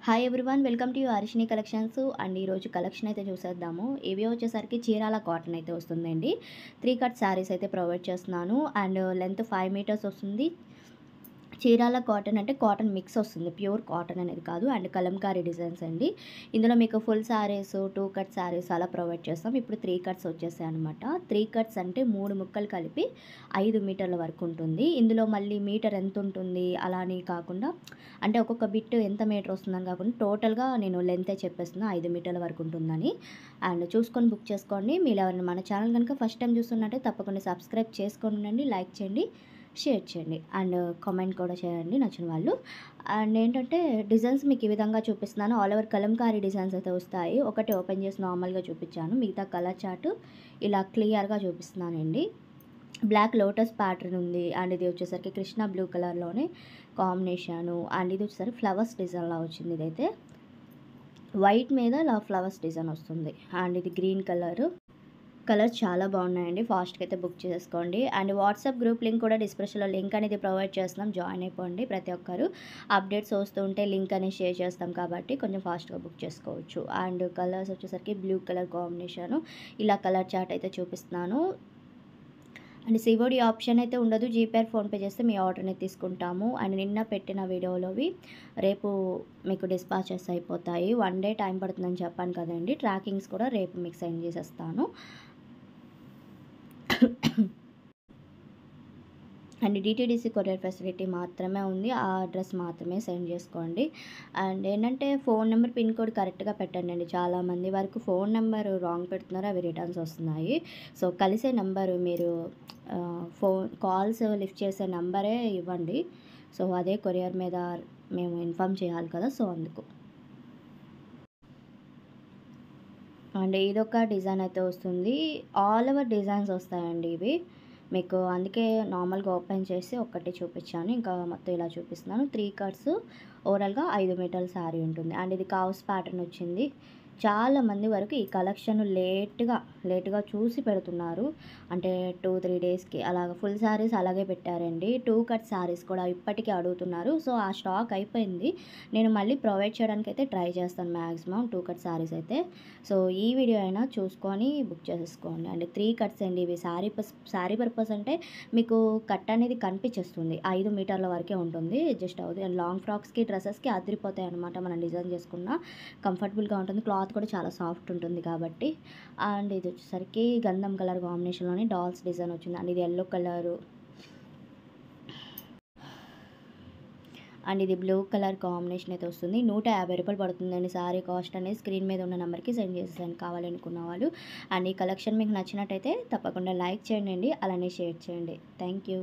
Hi everyone, welcome to Harshini collections. And ఈరోజు collection అయితే చూసేద్దాము. ఇవి వచ్చేసరికి చీరాల కాటన్ అయితే వస్తుందండి. 3 కట్ శారీస్ అయితే ప్రొవైడ్ చేస్తున్నాను. అండ్ లెంత్ 5 మీటర్స్ వస్తుంది. చీరాల కాటన్ అంటే కాటన్ మిక్స్ వస్తుంది, ప్యూర్ కాటన్ అనేది కాదు. అండ్ కలంకారీ డిజైన్స్ అండి. ఇందులో మీకు ఫుల్ శారీస్, 2 కట్ శారీస్ అలా ప్రొవైడ్ చేస్తాం. ఇప్పుడు 3 కట్స్ వచ్చేసాయి అనమాట. 3 కట్స్ అంటే 3 ముక్కలు కలిపి 5 మీటర్ల వరకు ఉంటుంది. ఇందులో మళ్ళీ మీటర్ ఎంత ఉంటుంది అలా అని కాకుండా, అంటే ఒక్కొక్క బిట్ ఎంత మీటర్ వస్తుందని కాకుండా టోటల్గా నేను లెంతే చెప్పేస్తున్నా, 5 మీటర్ల వరకు ఉంటుందని. అండ్ చూసుకొని బుక్ చేసుకోండి. మీరు ఎవరైనా మన ఛానల్ కనుక ఫస్ట్ టైం చూస్తున్నట్టే తప్పకుండా సబ్స్క్రైబ్ చేసుకొని ఉండండి, లైక్ చేయండి, షేర్ చేయండి, అండ్ కామెంట్ కూడా చేయండి నచ్చిన వాళ్ళు. అండ్ ఏంటంటే డిజైన్స్ మీకు ఈ విధంగా చూపిస్తున్నాను. ఆల్ ఓవర్ కలంకారీ డిజైన్స్ అయితే వస్తాయి. ఒకటి ఓపెన్ చేసి నార్మల్గా చూపించాను, మిగతా కలర్ చార్ట్ ఇలా క్లియర్గా చూపిస్తున్నానండి. బ్లాక్ లోటస్ ప్యాటర్న్ ఉంది. అండ్ ఇది వచ్చేసరికి కృష్ణ బ్లూ కలర్లోనే కాంబినేషను. అండ్ ఇది వచ్చేసరికి ఫ్లవర్స్ డిజైన్లా వచ్చింది. ఇదైతే వైట్ మీద ఇలా ఫ్లవర్స్ డిజైన్ వస్తుంది. అండ్ ఇది గ్రీన్ కలర్స్ చాలా బాగున్నాయండి. ఫాస్ట్గా అయితే బుక్ చేసుకోండి. అండ్ వాట్సాప్ గ్రూప్ లింక్ కూడా డిస్క్రిప్షన్లో లింక్ అనేది ప్రొవైడ్ చేస్తున్నాం, జాయిన్ అయిపోండి. ప్రతి ఒక్కరు అప్డేట్స్ వస్తూ ఉంటే లింక్ అనేది షేర్ చేస్తాం కాబట్టి కొంచెం ఫాస్ట్గా బుక్ చేసుకోవచ్చు. అండ్ కలర్స్ వచ్చేసరికి బ్లూ కలర్ కాంబినేషను. ఇలా కలర్ చార్ట్ అయితే చూపిస్తున్నాను. అండ్ సివోడి ఆప్షన్ అయితే ఉండదు. జీపే, ఫోన్పే చేస్తే మీ ఆర్డర్ని తీసుకుంటాము. అండ్ నిన్న పెట్టిన వీడియోలోవి రేపు మీకు డిస్పాచెస్ అయిపోతాయి. 1 డే టైం పడుతుందని చెప్పాను కదండి. ట్రాకింగ్స్ కూడా రేపు మీకు సెండ్ చేసేస్తాను. అండ్ డిటీడీసీ కొరియర్ ఫెసిలిటీ మాత్రమే ఉంది. ఆ అడ్రస్ మాత్రమే సెండ్ చేసుకోండి. అండ్ ఏంటంటే ఫోన్ నెంబర్, పిన్ కోడ్ కరెక్ట్గా పెట్టండి అండి. చాలామంది వరకు ఫోన్ నెంబర్ రాంగ్ పెడుతున్నారు, అవి రిటర్న్స్ వస్తున్నాయి. సో కలిసే నెంబరు మీరు ఫోన్ కాల్స్ లిఫ్ట్ చేసే నెంబరే ఇవ్వండి. సో అదే కొరియర్ మీద మేము ఇన్ఫామ్ చేయాలి కదా, సో అందుకు. అండ్ ఇదొక డిజైన్ అయితే వస్తుంది. ఆల్ ఓవర్ డిజైన్స్ వస్తాయండి ఇవి మీకు. అందుకే నార్మల్గా ఓపెన్ చేసి ఒక్కటి చూపించాను, ఇంకా మొత్తం ఇలా చూపిస్తున్నాను. 3 కట్స్ ఓవరాల్గా 5 మీటర్ల శారీ ఉంటుంది. అండ్ ఇది కావ్స్ ప్యాటర్న్ వచ్చింది. చాలా మంది వరకు ఈ కలెక్షన్ లేట్గా చూసి పెడుతున్నారు. అంటే 2-3 డేస్కి అలాగ ఫుల్ శారీస్ అలాగే పెట్టారండి. 2 కట్ శారీస్ కూడా ఇప్పటికీ అడుగుతున్నారు. సో ఆ స్టాక్ అయిపోయింది. నేను మళ్ళీ ప్రొవైడ్ చేయడానికి అయితే ట్రై చేస్తాను మ్యాక్సిమం 2 కట్ శారీస్ అయితే. సో ఈ వీడియో అయినా చూసుకొని బుక్ చేసేసుకోండి. అండ్ 3 కట్స్ అండి ఇవి. శారీ పర్పస్ అంటే మీకు కట్ అనేది కనిపించేస్తుంది. 5 మీటర్ల వరకే ఉంటుంది, అడ్జస్ట్ అవుతుంది. అండ్ లాంగ్ ఫ్రాక్స్కి, డ్రెస్సెస్కి అదిరిపోతాయి అనమాట. మనం డిజైన్ చేసుకున్న కంఫర్టబుల్గా ఉంటుంది. క్లాత్ కూడా చాలా సాఫ్ట్ ఉంటుంది కాబట్టి. అండ్ ఇది వచ్చేసరికి గంధం కలర్ కాంబినేషన్లోని డాల్స్ డిజైన్ వచ్చింది. అండ్ ఇది ఎల్లో కలరు. అండ్ ఇది బ్లూ కలర్ కాంబినేషన్ అయితే వస్తుంది. 150 రూపాయలు పడుతుందండి శారీ కాస్ట్ అనేది. స్క్రీన్ మీద ఉన్న నెంబర్కి సెండ్ చేసేసాను కావాలనుకున్న వాళ్ళు. అండ్ ఈ కలెక్షన్ మీకు నచ్చినట్టయితే తప్పకుండా లైక్ చేయండి, అలానే షేర్ చేయండి. Thank you.